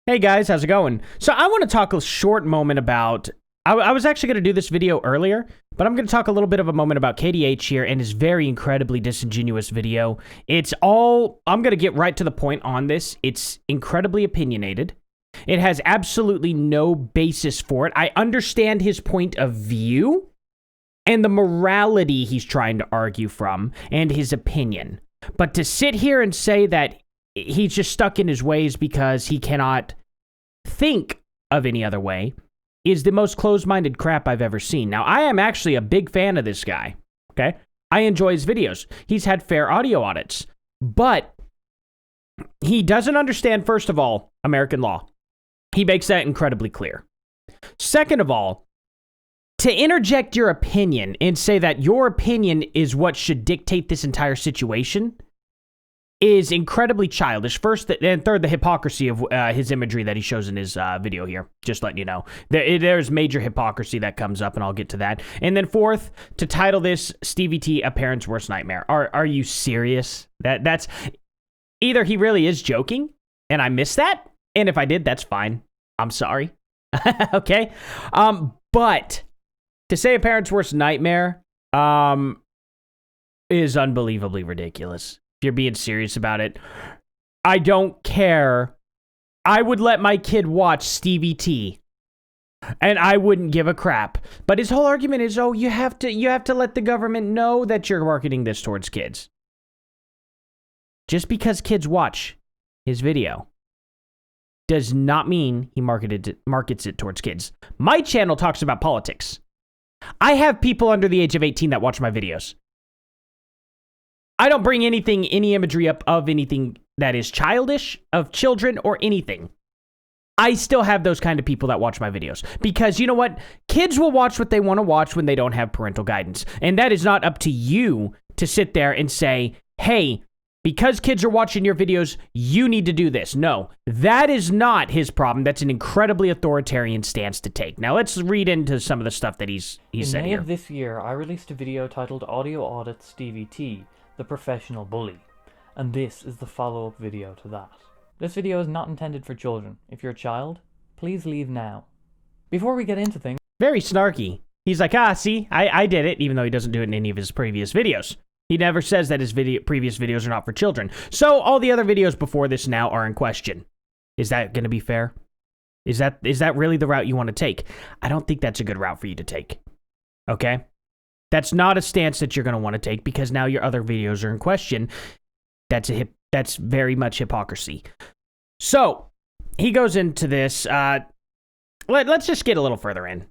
Hey guys, how's it going? So I want to talk a short moment about, I was actually going to do this video earlier, but I'm going to talk a little bit of a moment about KDH here and his very incredibly disingenuous video. I'm going to get right to the point on this. It's incredibly opinionated. It has absolutely no basis for it. I understand his point of view and the morality he's trying to argue from and his opinion. But to sit here and say that he's just stuck in his ways because he cannot think of any other way is the most closed-minded crap I've ever seen. Now, I am actually a big fan of this guy, okay? I enjoy his videos. He's had fair audio audits, but he doesn't understand, first of all, American law. He makes that incredibly clear. Second of all, to interject your opinion and say that your opinion is what should dictate this entire situation is incredibly childish. First, and third, the hypocrisy of his imagery that he shows in his video here. Just letting you know. There's major hypocrisy that comes up, and I'll get to that. And then fourth, to title this Stevie T, A Parent's Worst Nightmare. Are you serious? That's either he really is joking, and I missed that, and if I did, that's fine. I'm sorry. Okay? But to say A Parent's Worst Nightmare is unbelievably ridiculous. If you're being serious about it, I don't care. I would let my kid watch Stevie T, and I wouldn't give a crap. But his whole argument is, oh, you have to let the government know that you're marketing this towards kids. Just because kids watch his video does not mean he markets it towards kids. My channel talks about politics. I have people under the age of 18 that watch my videos. I don't bring any imagery up of anything that is childish, of children, or anything. I still have those kind of people that watch my videos. Because you know what? Kids will watch what they want to watch when they don't have parental guidance. And that is not up to you to sit there and say, hey, because kids are watching your videos, you need to do this. No, that is not his problem. That's an incredibly authoritarian stance to take. Now, let's read into some of the stuff that he's said here. In May of this year, I released a video titled Audio Audit Stevie T, the Professional Bully, and this is the follow-up video to that. This video is not intended for children. If you're a child, please leave now. Before we get into things... Very snarky. He's like, see, I did it, even though he doesn't do it in any of his previous videos. He never says that his previous videos are not for children. So all the other videos before this now are in question. Is that going to be fair? Is that really the route you want to take? I don't think that's a good route for you to take. Okay? That's not a stance that you're going to want to take because now your other videos are in question. That's very much hypocrisy. So, he goes into this. Let's just get a little further in.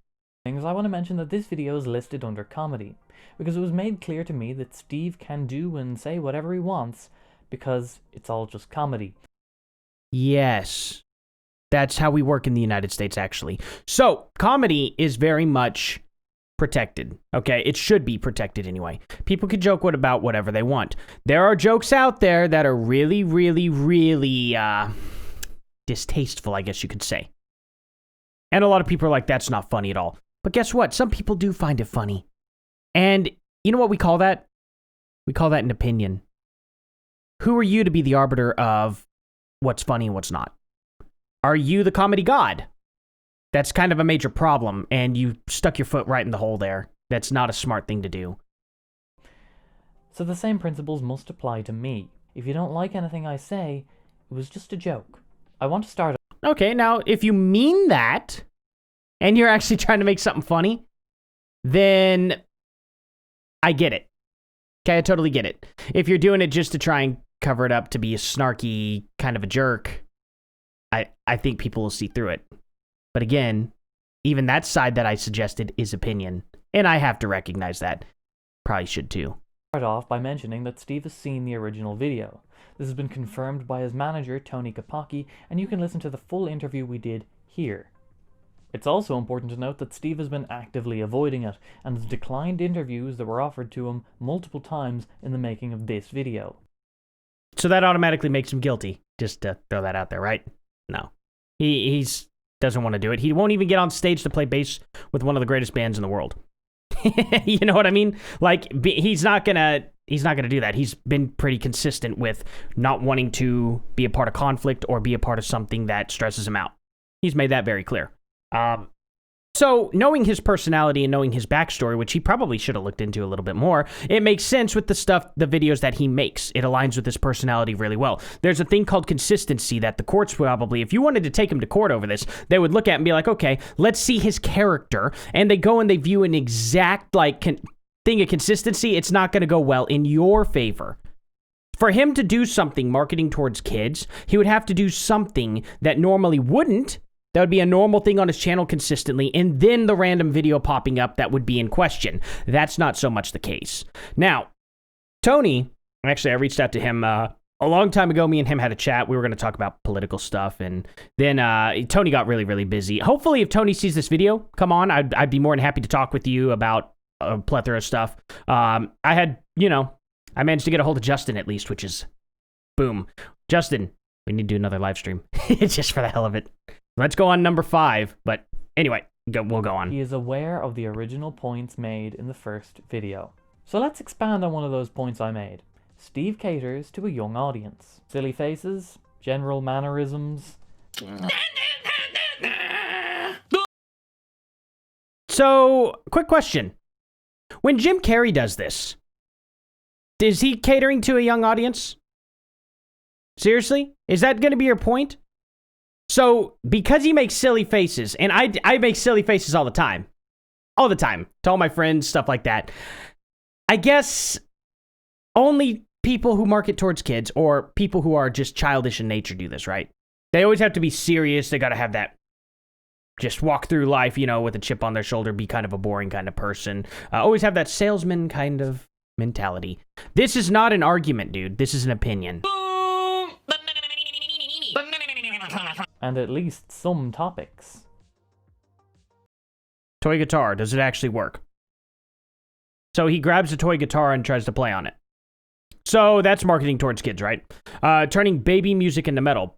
I want to mention that this video is listed under comedy because it was made clear to me that Steve can do and say whatever he wants because it's all just comedy. Yes. That's how we work in the United States, actually. So, comedy is very much protected, okay? It should be protected anyway. People can joke about whatever they want. There are jokes out there that are really, really, really distasteful, I guess you could say. And a lot of people are like, that's not funny at all. But guess what? Some people do find it funny. And you know what we call that? We call that an opinion. Who are you to be the arbiter of what's funny and what's not? Are you the comedy god? That's kind of a major problem, and you stuck your foot right in the hole there. That's not a smart thing to do. So the same principles must apply to me. If you don't like anything I say, it was just a joke. I want to start... Okay, now, if you mean that, and you're actually trying to make something funny, then I get it. Okay, I totally get it. If you're doing it just to try and cover it up to be a snarky kind of a jerk, I think people will see through it. But again, even that side that I suggested is opinion. And I have to recognize that. Probably should too. Start off by mentioning that Steve has seen the original video. This has been confirmed by his manager, Tony Kapaki, and you can listen to the full interview we did here. It's also important to note that Steve has been actively avoiding it, and has declined interviews that were offered to him multiple times in the making of this video. So that automatically makes him guilty. Just to throw that out there, right? No. He's doesn't want to do it. He won't even get on stage to play bass with one of the greatest bands in the world. You know what I mean? Like, he's not gonna he's not going to do that. He's been pretty consistent with not wanting to be a part of conflict or be a part of something that stresses him out. He's made that very clear. So knowing his personality and knowing his backstory, which he probably should have looked into a little bit more, it makes sense with the videos that he makes. It aligns with his personality really well. There's a thing called consistency that the courts probably, if you wanted to take him to court over this, they would look at and be like, okay, let's see his character. And they go and they view an exact thing of consistency. It's not going to go well in your favor. For him to do something marketing towards kids, he would have to do something that normally wouldn't. That would be a normal thing on his channel consistently, and then the random video popping up that would be in question. That's not so much the case. Now, Tony, actually, I reached out to him a long time ago. Me and him had a chat. We were going to talk about political stuff, and then Tony got really, really busy. Hopefully, if Tony sees this video, come on. I'd be more than happy to talk with you about a plethora of stuff. I managed to get a hold of Justin at least, which is boom. Justin, we need to do another live stream just for the hell of it. Let's go on number 5, but anyway, we'll go on. He is aware of the original points made in the first video. So let's expand on one of those points I made. Steve caters to a young audience. Silly faces, general mannerisms. So, quick question. When Jim Carrey does this, is he catering to a young audience? Seriously? Is that going to be your point? So, because he makes silly faces, and I make silly faces all the time, to all my friends, stuff like that, I guess only people who market towards kids or people who are just childish in nature do this, right? They always have to be serious. They got to have that, just walk through life, with a chip on their shoulder, be kind of a boring kind of person. Always have that salesman kind of mentality. This is not an argument, dude. This is an opinion. And at least some topics. Toy guitar, does it actually work? So he grabs a toy guitar and tries to play on it. So that's marketing towards kids, right? Turning baby music into metal.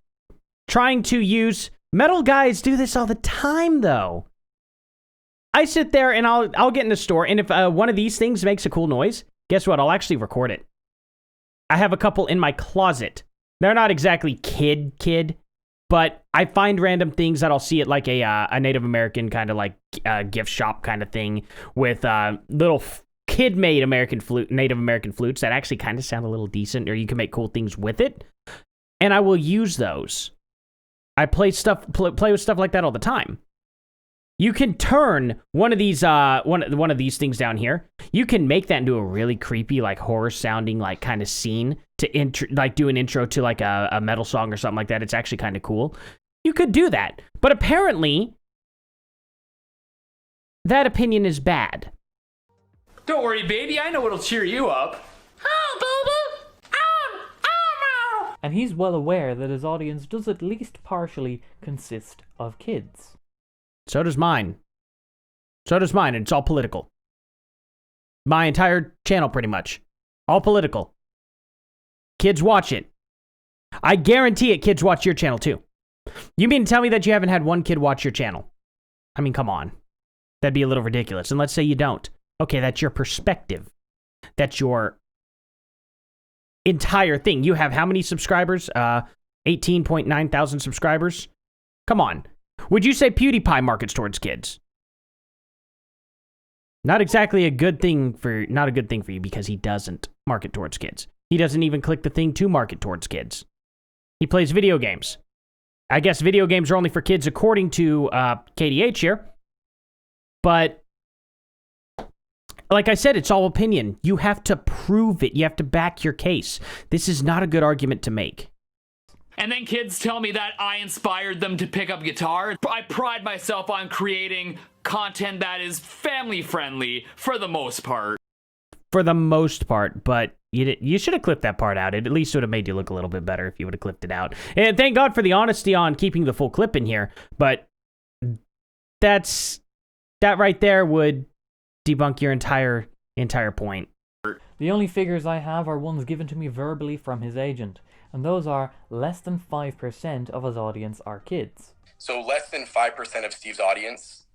Trying to use... Metal guys do this all the time, though. I sit there and I'll get in the store, and if one of these things makes a cool noise, guess what? I'll actually record it. I have a couple in my closet. They're not exactly kid, but I find random things that I'll see at like a Native American kind of gift shop kind of thing with little kid-made Native American flutes that actually kind of sound a little decent, or you can make cool things with it. And I will use those. I play with stuff like that all the time. You can turn one of these one of these things down here. You can make that into a really creepy, like horror sounding, like kind of scene to do an intro to like a metal song or something like that. It's actually kind of cool. You could do that, but apparently that opinion is bad. Don't worry, baby. I know what'll cheer you up. Oh, baby. And he's well aware that his audience does at least partially consist of kids. So does mine. And it's all political. My entire channel, pretty much. All political. Kids watch it. I guarantee it, kids watch your channel, too. You mean to tell me that you haven't had one kid watch your channel? I mean, come on. That'd be a little ridiculous. And let's say you don't. Okay, that's your perspective. That's your entire thing. You have how many subscribers? 18.9 thousand subscribers? Come on. Would you say PewDiePie markets towards kids? Not exactly a good thing for you, because he doesn't market towards kids. He doesn't even click the thing to market towards kids. He plays video games. I guess video games are only for kids according to KDH here. But like I said, it's all opinion. You have to prove it. You have to back your case. This is not a good argument to make. And then kids tell me that I inspired them to pick up guitar. I pride myself on creating content that is family friendly for the most part. For the most part, but you should have clipped that part out. It at least would have made you look a little bit better if you would have clipped it out. And thank God for the honesty on keeping the full clip in here. But that right there would debunk your entire point. The only figures I have are ones given to me verbally from his agent, and those are less than 5% of his audience are kids. So less than 5% of Steve's audience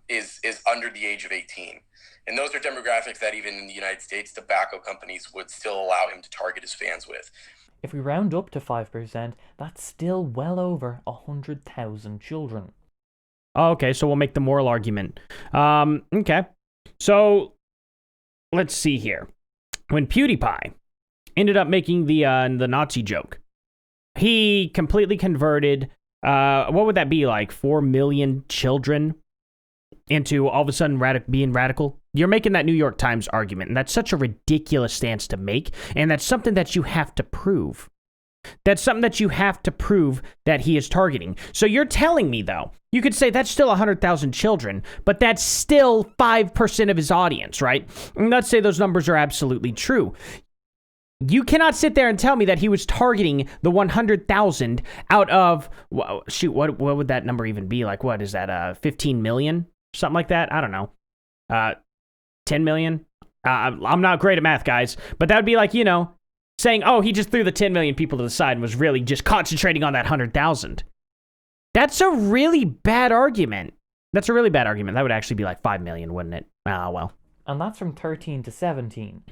is under the age of 18. And those are demographics that even in the United States, tobacco companies would still allow him to target his fans with. If we round up to 5%, that's still well over 100,000 children. Okay, so we'll make the moral argument. Okay. So, let's see here. When PewDiePie ended up making the Nazi joke, he completely converted, what would that be, like 4 million children into all of a sudden being radical? You're making that New York Times argument, and that's such a ridiculous stance to make, and that's something that you have to prove. That's something that you have to prove that he is targeting. So you're telling me, though, you could say that's still 100,000 children, but that's still 5% of his audience, right? And let's say those numbers are absolutely true. You cannot sit there and tell me that he was targeting the 100,000 out of, shoot, what would that number even be? Like, what is that, 15 million? Something like that? I don't know. 10 million? I'm not great at math, guys, but that would be like, saying, oh, he just threw the 10 million people to the side and was really just concentrating on that 100,000. That's a really bad argument. That's a really bad argument. That would actually be like 5 million, wouldn't it? Well. And that's from 13 to 17.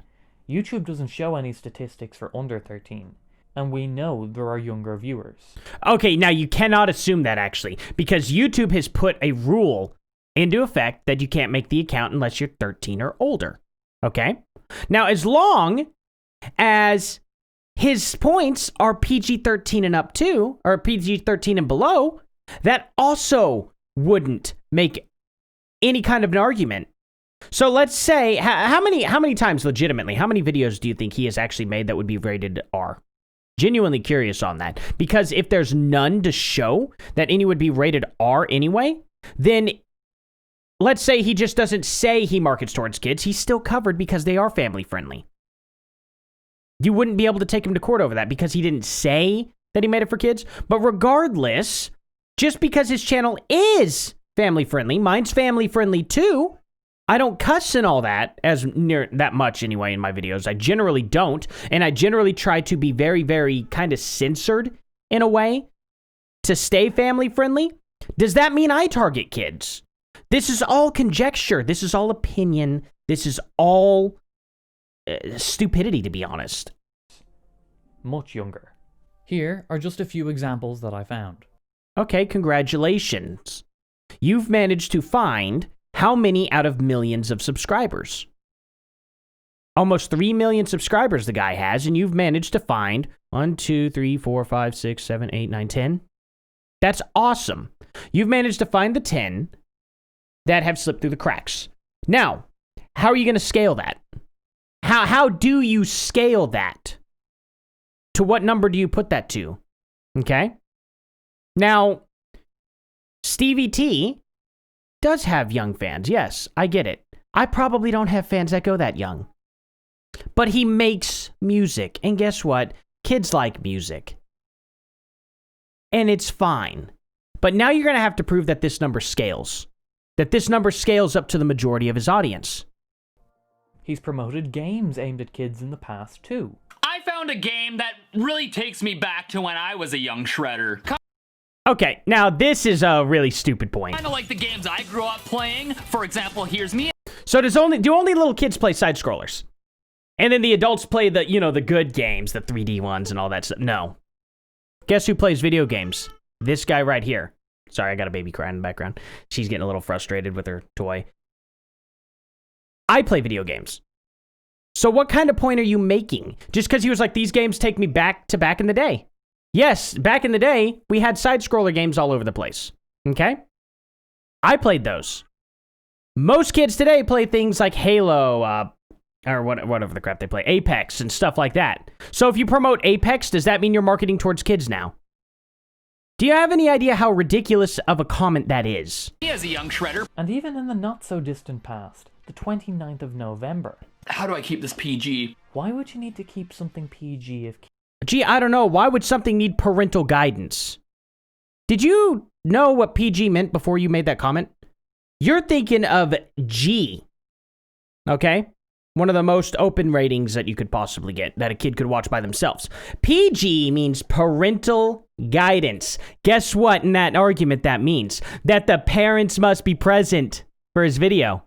YouTube doesn't show any statistics for under 13. And we know there are younger viewers. Okay, now you cannot assume that, actually, because YouTube has put a rule into effect that you can't make the account unless you're 13 or older. Okay? Now, as long as his points are PG-13 and up to, or PG-13 and below, that also wouldn't make any kind of an argument. So let's say, how many times, legitimately, how many videos do you think he has actually made that would be rated R? Genuinely curious on that. Because if there's none to show that any would be rated R anyway, then let's say he just doesn't say he markets towards kids. He's still covered because they are family friendly. You wouldn't be able to take him to court over that because he didn't say that he made it for kids. But regardless, just because his channel is family friendly, mine's family friendly too. I don't cuss and all that as near that much anyway in my videos. I generally don't. And I generally try to be very, very kind of censored in a way to stay family friendly. Does that mean I target kids? This is all conjecture. This is all opinion. This is all stupidity, to be honest. Much younger. Here are just a few examples that I found. Okay, congratulations. You've managed to find how many out of millions of subscribers? Almost 3 million subscribers the guy has, and you've managed to find 1, 2, 3, 4, 5, 6, 7, 8, 9, 10. That's awesome. You've managed to find the 10 that have slipped through the cracks. Now, how are you going to scale that? How do you scale that? To what number do you put that to? Okay? Now, Stevie T does have young fans. Yes, I get it. I probably don't have fans that go that young. But he makes music. And guess what? Kids like music. And it's fine. But now you're going to have to prove that this number scales. That this number scales up to the majority of his audience. He's promoted games aimed at kids in the past, too. I found a game that really takes me back to when I was a young shredder. Okay, now this is a really stupid point. Kind of like the games I grew up playing. For example, here's me. So do only little kids play side scrollers? And then the adults play the, the good games, the 3D ones and all that stuff? No. Guess who plays video games? This guy right here. Sorry, I got a baby crying in the background. She's getting a little frustrated with her toy. I play video games. So what kind of point are you making? Just because he was like, these games take me back to back in the day. Yes, back in the day, we had side-scroller games all over the place. Okay? I played those. Most kids today play things like Halo, or whatever the crap they play, Apex and stuff like that. So if you promote Apex, does that mean you're marketing towards kids now? Do you have any idea how ridiculous of a comment that is? He is a young shredder. And even in the not-so-distant past, the 29th of November. How do I keep this PG? Why would you need to keep something PG if... Gee, I don't know. Why would something need parental guidance? Did you know what PG meant before you made that comment? You're thinking of G. Okay? One of the most open ratings that you could possibly get, that a kid could watch by themselves. PG means parental guidance. Guess what in that argument that means? That the parents must be present for his video.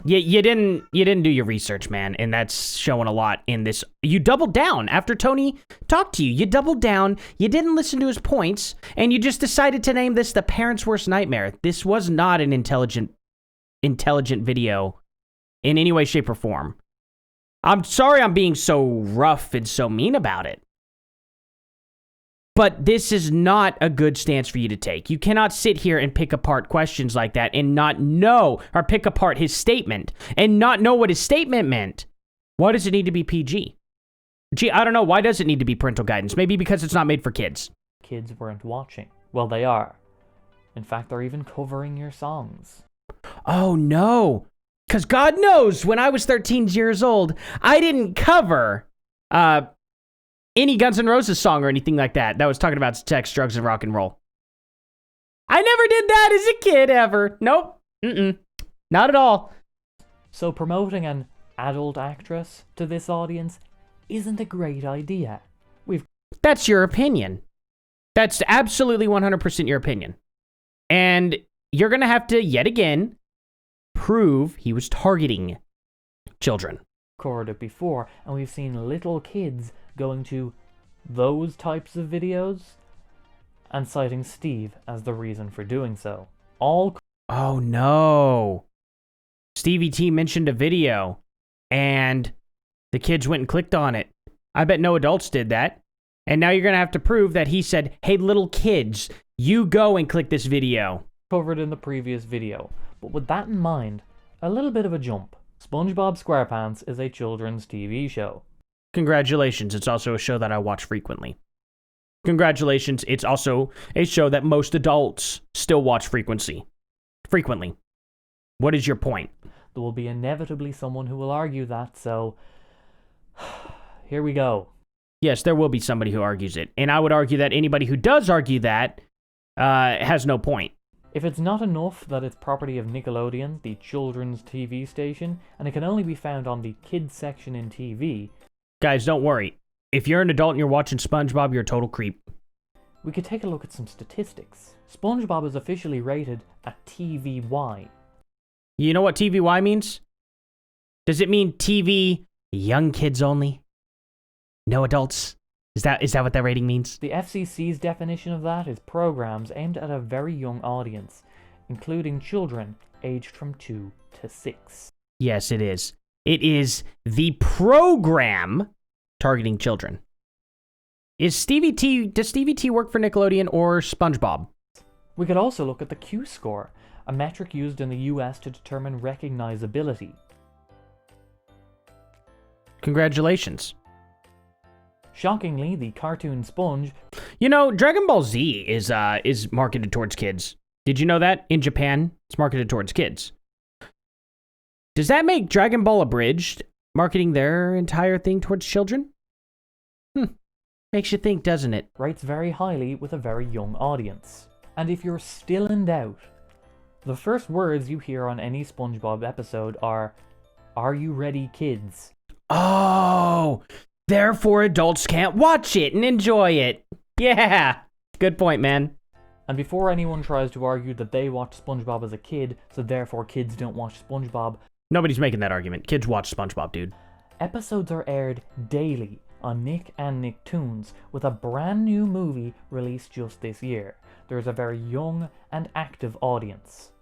You didn't do your research, man, and that's showing a lot in this. You doubled down after Tony talked to you. You doubled down, you didn't listen to his points, and you just decided to name this the parent's worst nightmare. This was not an intelligent video in any way, shape, or form. I'm sorry I'm being so rough and so mean about it. But this is not a good stance for you to take. You cannot sit here and pick apart questions like that and not know, or pick apart his statement and not know what his statement meant. Why does it need to be PG? Gee, I don't know. Why does it need to be parental guidance? Maybe because it's not made for kids. Kids weren't watching. Well, they are. In fact, they're even covering your songs. Oh, no. Because God knows, when I was 13 years old, I didn't cover any Guns N' Roses song or anything like that was talking about sex, drugs, and rock and roll. I never did that as a kid, ever. Nope. Not at all. So promoting an adult actress to this audience isn't a great idea. That's your opinion. That's absolutely 100% your opinion. And you're going to have to, yet again, prove he was targeting children. Covered it before, and we've seen little kids going to those types of videos and citing Steve as the reason for doing so. Oh no. Stevie T mentioned a video and the kids went and clicked on it. I bet no adults did that. And now you're going to have to prove that he said, hey, little kids, you go and click this video. Covered in the previous video. But with that in mind, a little bit of a jump. SpongeBob SquarePants is a children's TV show. Congratulations, it's also a show that I watch frequently. Congratulations, it's also a show that most adults still watch frequently. What is your point? There will be inevitably someone who will argue that, so here we go. Yes, there will be somebody who argues it, and I would argue that anybody who does argue that has no point. If it's not enough that it's property of Nickelodeon, the children's TV station, and it can only be found on the kids section in TV... Guys, don't worry. If you're an adult and you're watching SpongeBob, you're a total creep. We could take a look at some statistics. SpongeBob is officially rated at TVY. You know what TVY means? Does it mean TV young kids only? No adults? Is that what that rating means? The FCC's definition of that is programs aimed at a very young audience, including children aged from 2 to 6. Yes, it is. It is the program targeting children. Does Stevie T work for Nickelodeon or SpongeBob? We could also look at the Q-score, a metric used in the US to determine recognizability. Congratulations. Shockingly, the cartoon Sponge... You know, Dragon Ball Z is marketed towards kids. Did you know that? In Japan, it's marketed towards kids. Does that make Dragon Ball Abridged marketing their entire thing towards children? Makes you think, doesn't it? Rates very highly with a very young audience. And if you're still in doubt, the first words you hear on any SpongeBob episode are you ready, kids? Oh, therefore adults can't watch it and enjoy it. Yeah, good point, man. And before anyone tries to argue that they watched SpongeBob as a kid, so therefore kids don't watch SpongeBob... Nobody's making that argument. Kids watch SpongeBob, dude. Episodes are aired daily on Nick and Nicktoons, with a brand new movie released just this year. There is a very young and active audience.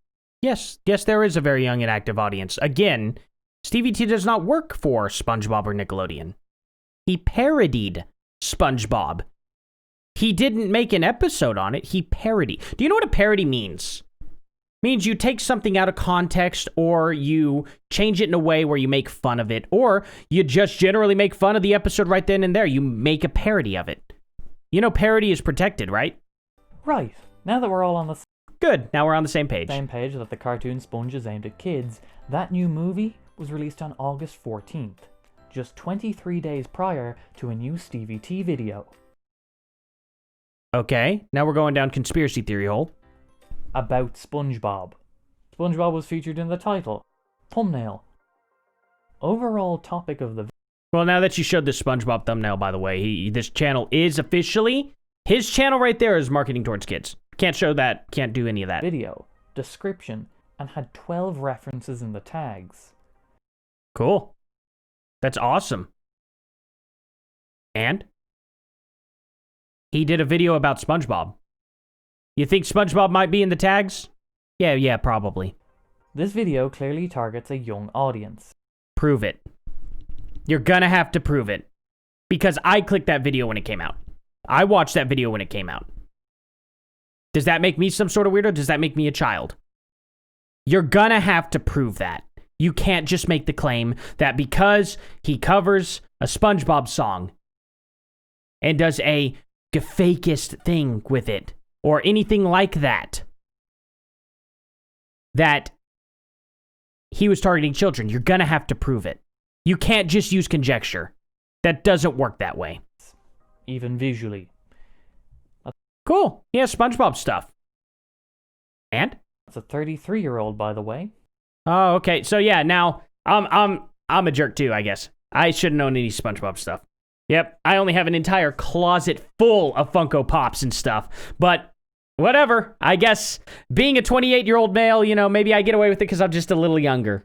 Yes, there is a very young and active audience. Again, Stevie T does not work for SpongeBob or Nickelodeon. He parodied SpongeBob. He didn't make an episode on it, he parodied. Do you know what a parody means? It means you take something out of context, or you change it in a way where you make fun of it, or you just generally make fun of the episode right then and there. You make a parody of it. You know parody is protected, right? Right. Now that we're all on the Good, now we're on the same page. Same page that the cartoon Sponge is aimed at kids, that new movie was released on August 14th, just 23 days prior to a new Stevie T video. Okay, now we're going down conspiracy theory hole. About SpongeBob. SpongeBob was featured in the title. Thumbnail. Overall topic of the Well, now that you showed this SpongeBob thumbnail, by the way, this channel is officially, his channel right there is marketing towards kids. Can't show that, can't do any of that. video, description, and had 12 references in the tags. Cool. That's awesome. And? He did a video about SpongeBob. You think SpongeBob might be in the tags? Yeah, probably. This video clearly targets a young audience. Prove it. You're gonna have to prove it. Because I clicked that video when it came out. I watched that video when it came out. Does that make me some sort of weirdo? Does that make me a child? You're gonna have to prove that. You can't just make the claim that because he covers a SpongeBob song and does a fakest thing with it, or anything like that, that he was targeting children. You're gonna have to prove it. You can't just use conjecture. That doesn't work that way. Even visually. Cool. Yeah, SpongeBob stuff. And? It's a 33-year-old, by the way. Oh, okay. So yeah, now I'm a jerk too, I guess. I shouldn't known any SpongeBob stuff. Yep, I only have an entire closet full of Funko Pops and stuff. But whatever. I guess being a 28-year-old male, you know, maybe I get away with it because I'm just a little younger.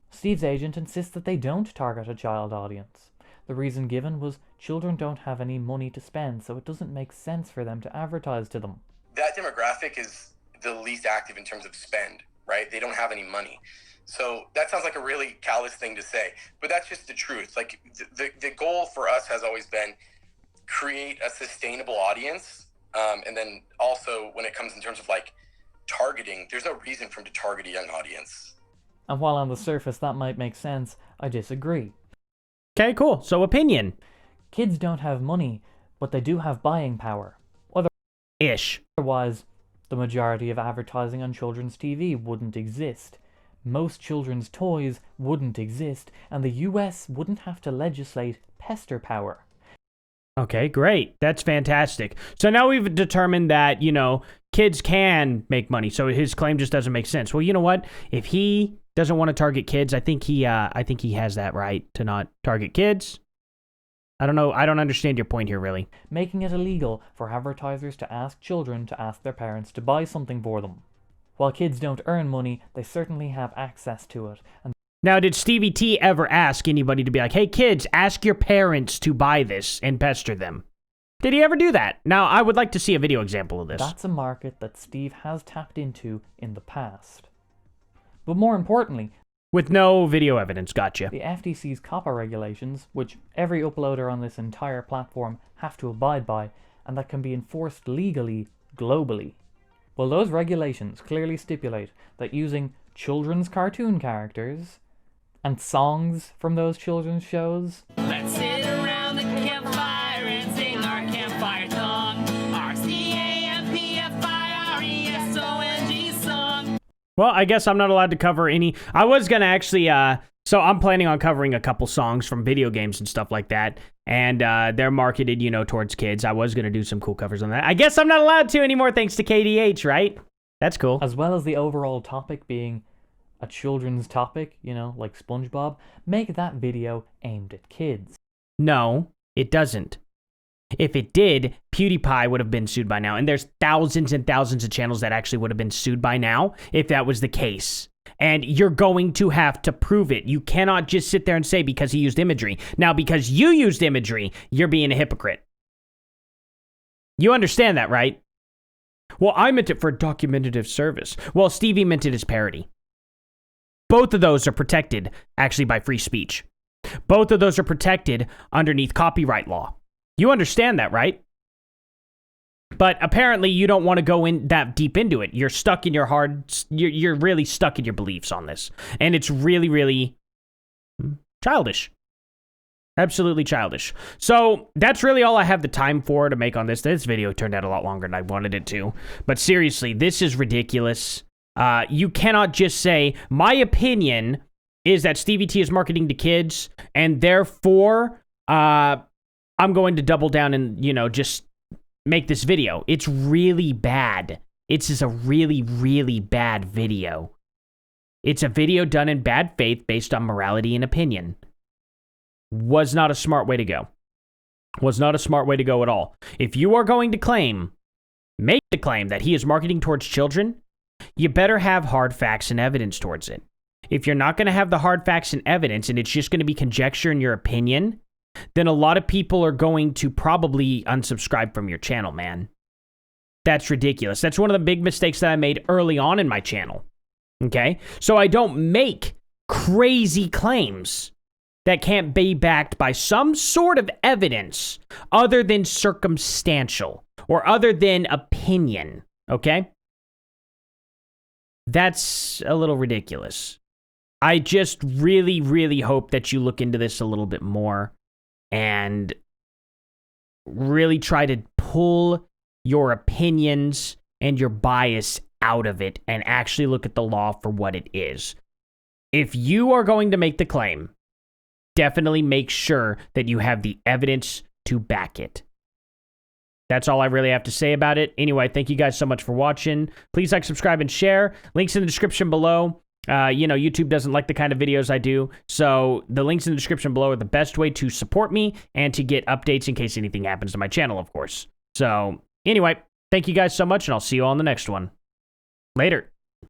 Steve's agent insists that they don't target a child audience. The reason given was children don't have any money to spend, so it doesn't make sense for them to advertise to them. That demographic is the least active in terms of spend, right? They don't have any money. So that sounds like a really callous thing to say, but that's just the truth. Like the goal for us has always been create a sustainable audience. And then also when it comes in terms of like targeting, there's no reason for them to target a young audience. And while on the surface that might make sense, I disagree. Okay, cool. So opinion. Kids don't have money, but they do have buying power. Ish. Otherwise, the majority of advertising on children's TV wouldn't exist. Most children's toys wouldn't exist, and the US wouldn't have to legislate pester power. Okay, great. That's fantastic. So now we've determined that, you know, kids can make money. So his claim just doesn't make sense. Well, you know what? If he doesn't want to target kids, I think he has that right to not target kids. I don't know. I don't understand your point here, really. Making it illegal for advertisers to ask children to ask their parents to buy something for them. While kids don't earn money, they certainly have access to it. And now, did Stevie T ever ask anybody to be like, hey, kids, ask your parents to buy this and pester them? Did he ever do that? Now, I would like to see a video example of this. that's a market that Steve has tapped into in the past. But more importantly, with no video evidence, gotcha. the FTC's COPPA regulations, which every uploader on this entire platform have to abide by, and that can be enforced legally, globally. Well, those regulations clearly stipulate that using children's cartoon characters and songs from those children's shows, Let's sit around the campfire and sing our campfire song. RCAMPFIRESONG song. Well, I guess I'm not allowed to cover any. I was going to actually, so I'm planning on covering a couple songs from video games and stuff like that. And they're marketed, you know, towards kids. I was going to do some cool covers on that. I guess I'm not allowed to anymore thanks to KDH, right? That's cool. as well as the overall topic being a children's topic, you know, like SpongeBob, make that video aimed at kids. No, it doesn't. If it did, PewDiePie would have been sued by now. And there's thousands and thousands of channels that actually would have been sued by now if that was the case. And you're going to have to prove it. You cannot just sit there and say because he used imagery. Now, because you used imagery, you're being a hypocrite. You understand that, right? Well, I meant it for documentative service. Well, Stevie meant it as parody. Both of those are protected, actually, by free speech. Both of those are protected underneath copyright law. You understand that, right? But apparently you don't want to go in that deep into it. You're stuck in your you're really stuck in your beliefs on this. And it's really, really childish. Absolutely childish. So that's really all I have the time for to make on this. This video turned out a lot longer than I wanted it to. But seriously, this is ridiculous. You cannot just say, my opinion is that Stevie T is marketing to kids, and therefore, I'm going to double down and, you know, just make this video. It's really bad. It's just a really, really bad video. It's a video done in bad faith based on morality and opinion. Was not a smart way to go. Was not a smart way to go at all. If you are going to claim, make the claim that he is marketing towards children, you better have hard facts and evidence towards it. If you're not going to have the hard facts and evidence and it's just going to be conjecture and your opinion, then a lot of people are going to probably unsubscribe from your channel, man. That's ridiculous. That's one of the big mistakes that I made early on in my channel. Okay? So I don't make crazy claims that can't be backed by some sort of evidence other than circumstantial or other than opinion. Okay? That's a little ridiculous. I just really, really hope that you look into this a little bit more and really try to pull your opinions and your bias out of it and actually look at the law for what it is. If you are going to make the claim, definitely make sure that you have the evidence to back it. That's all I really have to say about it. Anyway, thank you guys so much for watching. Please like, subscribe, and share. Links in the description below. YouTube doesn't like the kind of videos I do, so the links in the description below are the best way to support me and to get updates in case anything happens to my channel, of course. So, anyway, thank you guys so much, and I'll see you all in the next one. Later.